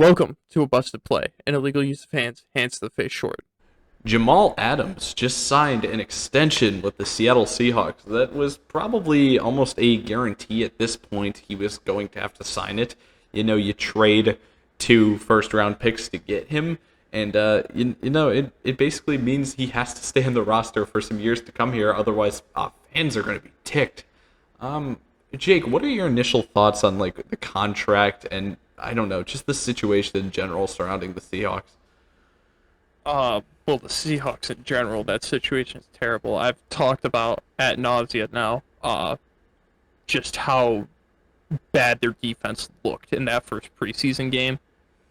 Welcome to a busted play. An illegal use of hands to the face short. Jamal Adams just signed an extension with the Seattle Seahawks. That was probably almost a guarantee at this point. He was going to have to sign it. You trade two first round picks to get him, and it basically means he has to stay on the roster for some years to come here. Otherwise, fans are going to be ticked. Um, Jake, what are your initial thoughts on like the contract and I don't know, just the situation in general surrounding the Seahawks? Well, the Seahawks in general, that situation is terrible. I've talked about ad nauseum now, just how bad their defense looked in that first preseason game,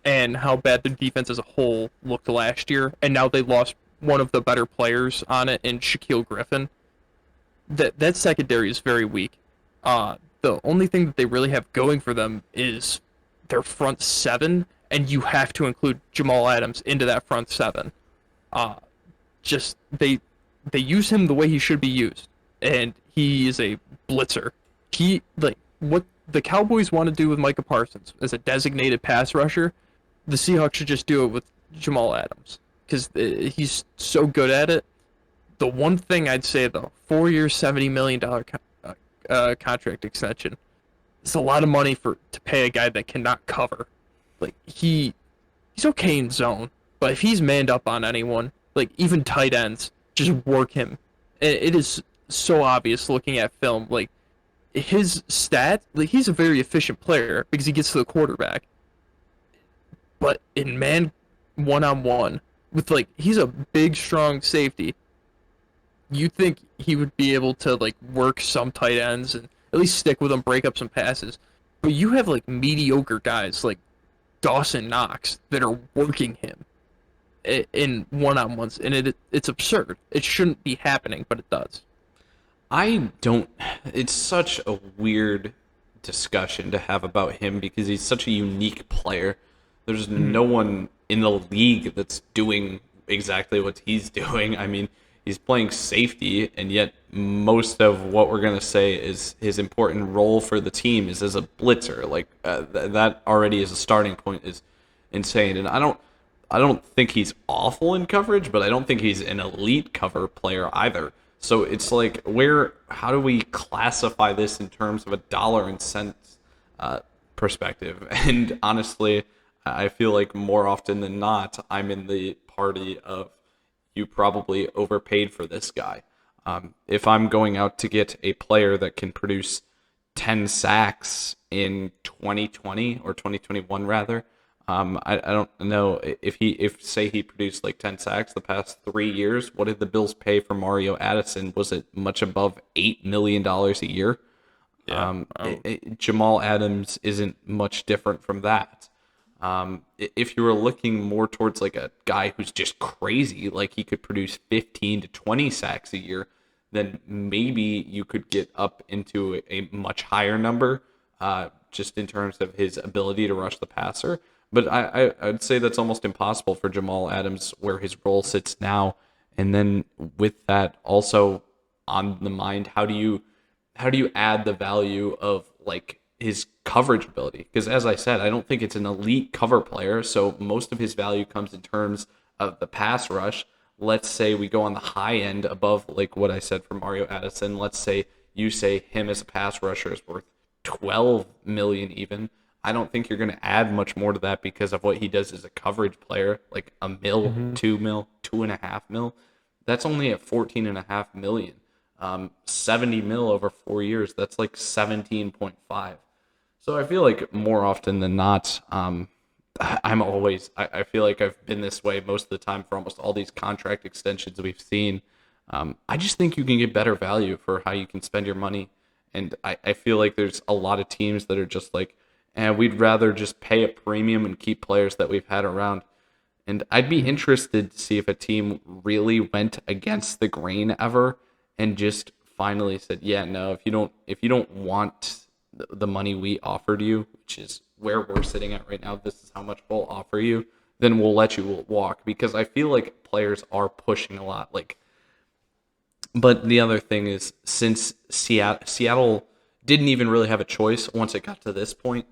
and how bad their defense as a whole looked last year, and now they lost one of the better players on it in Shaquille Griffin. That secondary is very weak. The only thing that they really have going for them is their front seven, and you have to include Jamal Adams into that front seven. Uh, just they use him the way he should be used, and he is a blitzer. He like what the Cowboys want to do with Micah Parsons as a designated pass rusher. The Seahawks should just do it with Jamal Adams because he's so good at it. The one thing I'd say though, 4 years, $70 million contract extension. It's a lot of money for to pay a guy that cannot cover. Like he's okay in zone, but if he's manned up on anyone, like even tight ends, just work him. It is so obvious looking at film. Like his stat, like he's a very efficient player because he gets to the quarterback. But in man one on one, with like he's a big strong safety, you think he would be able to like work some tight ends and at least stick with them, break up some passes. But you have like mediocre guys like Dawson Knox that are working him in one-on-ones, and it's absurd. It shouldn't be happening, but it does. I don't. It's such a weird discussion to have about him because he's such a unique player. There's Mm-hmm. no one in the league that's doing exactly what he's doing. I mean, he's playing safety, and yet most of what we're gonna say is his important role for the team is as a blitzer. Like that already as a starting point is insane. And I don't think he's awful in coverage, but I don't think he's an elite cover player either. So it's like, how do we classify this in terms of a dollar and cents uh, perspective? And honestly, I feel like more often than not, I'm in the party of you probably overpaid for this guy. If I'm going out to get a player that can produce 10 sacks in 2020 or 2021 rather, I don't know if say he produced like 10 sacks the past 3 years. What did the Bills pay for Mario Addison? Was it much above $8 million a year? Yeah. Jamal Adams isn't much different from that. If you were looking more towards like a guy who's just crazy, like he could produce 15 to 20 sacks a year, then maybe you could get up into a much higher number, just in terms of his ability to rush the passer. But I'd say that's almost impossible for Jamal Adams where his role sits now. And then with that also on the mind, how do you add the value of like his coverage ability? Because as I said, I don't think it's an elite cover player. So most of his value comes in terms of the pass rush. Let's say we go on the high end above like what I said for Mario Addison. Let's say you say him as a pass rusher is worth 12 million even. I don't think you're going to add much more to that because of what he does as a coverage player, like a mil, Mm-hmm. 2 mil, 2.5 mil. That's only at 14.5 million. 70 mil over 4 years. That's like 17.5. So I feel like more often than not, I feel like I've been this way most of the time for almost all these contract extensions we've seen. I just think you can get better value for how you can spend your money. And I feel like there's a lot of teams that are just like, and we'd rather just pay a premium and keep players that we've had around. And I'd be interested to see if a team really went against the grain ever and just finally said, "Yeah, no, if you don't want the money we offered you, which is where we're sitting at right now, this is how much we'll offer you, then we'll let you walk." Because I feel like players are pushing a lot. Like, but the other thing is, since Seattle didn't even really have a choice once it got to this point,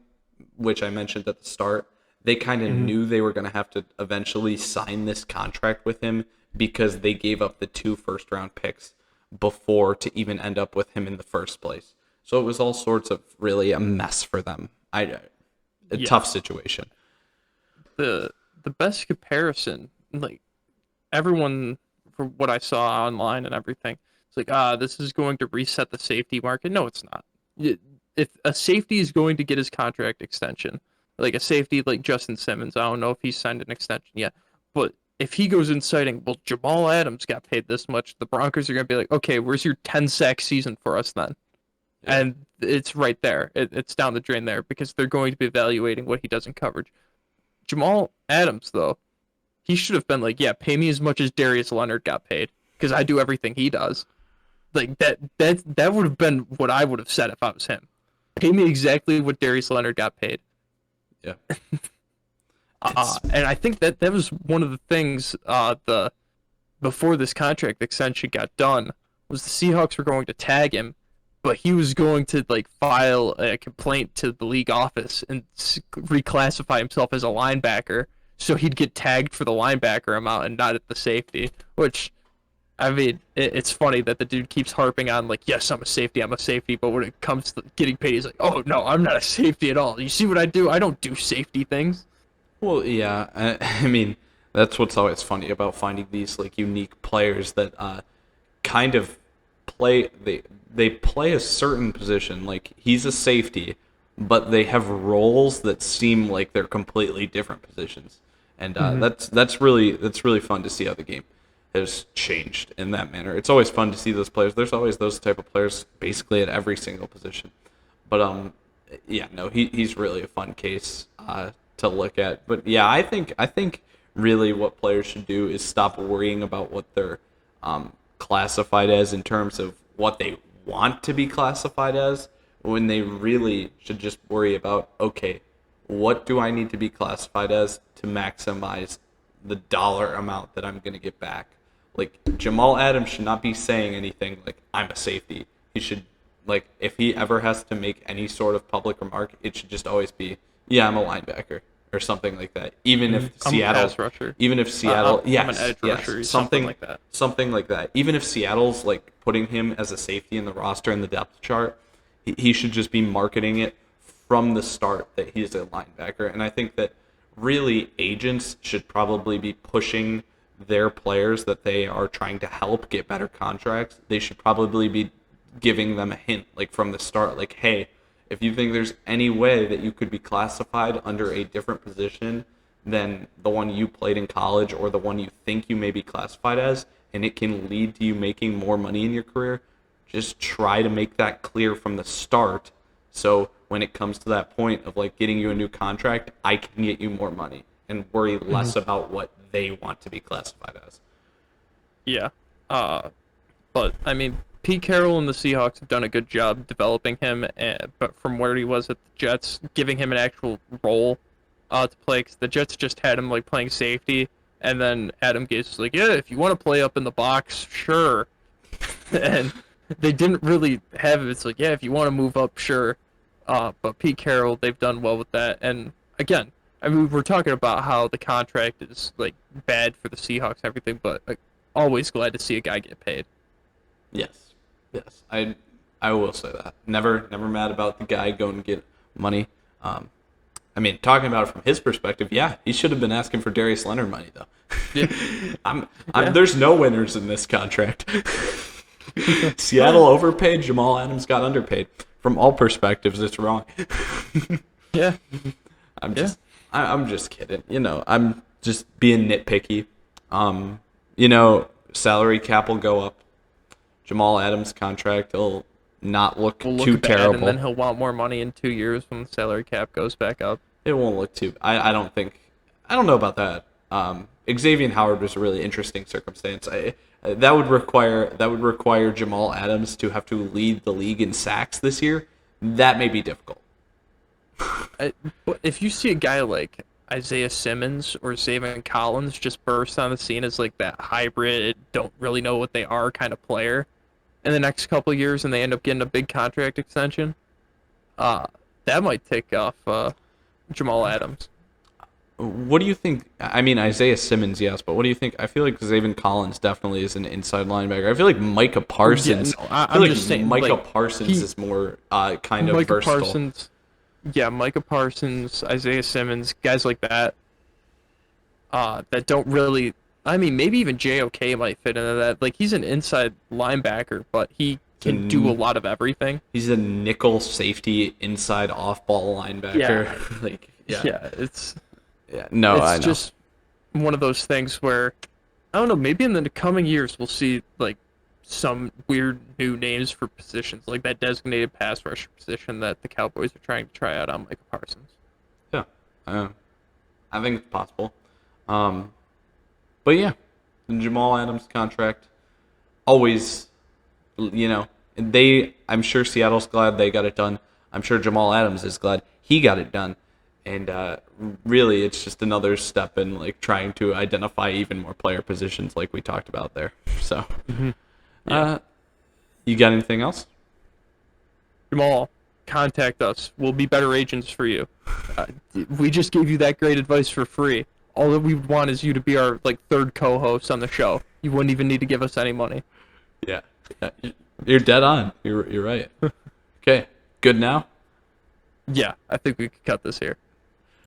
which I mentioned at the start, they kind of Mhm. knew they were going to have to eventually sign this contract with him because they gave up the 2 first-round picks before to even end up with him in the first place. So it was all sorts of really a mess for them. A Yeah. tough situation. The the best comparison, like everyone from what I saw online and everything, it's like, this is going to reset the safety market. No, it's not. If a safety is going to get his contract extension, like a safety like Justin Simmons, I don't know if he's signed an extension yet, but if he goes in citing, well, Jamal Adams got paid this much, the Broncos are going to be like, okay, where's your 10 sack season for us then? Yeah. And it's right there. It's down the drain there because they're going to be evaluating what he does in coverage. Jamal Adams, though, he should have been like, yeah, pay me as much as Darius Leonard got paid because I do everything he does. Like that would have been what I would have said if I was him. Pay me exactly what Darius Leonard got paid. Yeah. It's And I think that was one of the things the before this contract extension got done was the Seahawks were going to tag him, but he was going to like file a complaint to the league office and reclassify himself as a linebacker, so he'd get tagged for the linebacker amount and not at the safety. Which, I mean, it's funny that the dude keeps harping on like, yes, I'm a safety, but when it comes to getting paid, he's like, oh no, I'm not a safety at all. You see what I do? I don't do safety things. Well, yeah. I mean, that's what's always funny about finding these like unique players that kind of play they play a certain position. Like he's a safety, but they have roles that seem like they're completely different positions, and Mm-hmm. that's really fun to see how the game has changed in that manner. It's always fun to see those players. There's always those type of players basically at every single position, but yeah, no, he's really a fun case to look at. But yeah, I think really what players should do is stop worrying about what they're classified as in terms of what they want to be classified as, when they really should just worry about, okay, what do I need to be classified as to maximize the dollar amount that I'm going to get back? Like Jamal Adams should not be saying anything like I'm a safety. He should, like, if he ever has to make any sort of public remark, it should just always be, yeah, I'm a linebacker or something like that. Even if I'm a Seattle, pass rusher. even if Seattle, I'm an yes, edge yes, rusher, something like that. something like that. Even if Seattle's like putting him as a safety in the roster in the depth chart, he should just be marketing it from the start that he's a linebacker. And I think that really agents should probably be pushing their players that they are trying to help get better contracts. They should probably be giving them a hint like from the start, like, hey, if you think there's any way that you could be classified under a different position than the one you played in college or the one you think you may be classified as, and it can lead to you making more money in your career, just try to make that clear from the start. So when it comes to that point of like getting you a new contract, I can get you more money and worry less about what they want to be classified as. Yeah. But I mean, Pete Carroll and the Seahawks have done a good job developing him, but from where he was at the Jets, giving him an actual role to play. 'Cause the Jets just had him like playing safety, and then Adam Gase was like, "Yeah, if you want to play up in the box, sure." And they didn't really have it. It's like, yeah, if you want to move up, sure. But Pete Carroll, they've done well with that. And again, I mean, we're talking about how the contract is like bad for the Seahawks and everything, but like, always glad to see a guy get paid. Yes, yes, I will say that. Never mad about the guy going to get money. I mean, talking about it from his perspective, yeah, he should have been asking for Darius Leonard money though. Yeah. Yeah. There's no winners in this contract. Seattle overpaid, Jamal Adams got underpaid. From all perspectives, it's wrong. Yeah. I'm Yeah. just I'm just kidding. I'm just being nitpicky. You know, salary cap will go up. Jamal Adams' contract will not look Will too look bad, terrible. and then he'll want more money in 2 years when the salary cap goes back up. It won't look too. I don't think. I don't know about that. Xavier Howard was a really interesting circumstance. That would require Jamal Adams to have to lead the league in sacks this year. That may be difficult. But if you see a guy like Isaiah Simmons or Zayvon Collins just burst on the scene as like that hybrid, don't really know what they are kind of player in the next couple of years, and they end up getting a big contract extension, that might take off Jamal Adams. What do you think? I mean, Isaiah Simmons, yes, but what do you think? I feel like Zaven Collins definitely is an inside linebacker. I feel like Micah Yeah, no, Parsons. I feel I'm like just saying, Micah like Parsons he, is more kind of Micah versatile. Parsons, yeah, Micah Parsons, Isaiah Simmons, guys like that, that don't really. I mean, maybe even JOK might fit into that. Like he's an inside linebacker, but he He's can do a a, lot of everything. he's a nickel safety inside off ball linebacker. Yeah, Like, yeah, yeah, yeah. No, I it's know. just one of those things where I don't know. Maybe in the coming years we'll see like some weird new names for positions, like that designated pass rusher position that the Cowboys are trying to try out on Micah Parsons. Yeah, uh, I think it's possible. Um, but yeah, the Jamal Adams contract always, I'm sure Seattle's glad they got it done. I'm sure Jamal Adams is glad he got it done. And really, it's just another step in like trying to identify even more player positions, like we talked about there. So, Yeah, you got anything else? Jamal, contact us. We'll be better agents for you. Uh, we just gave you that great advice for free. All that we want is you to be our like third co-host on the show. You wouldn't even need to give us any money. Yeah, yeah, you're dead on. You're right. Okay, good now. Yeah, I think we could cut this here.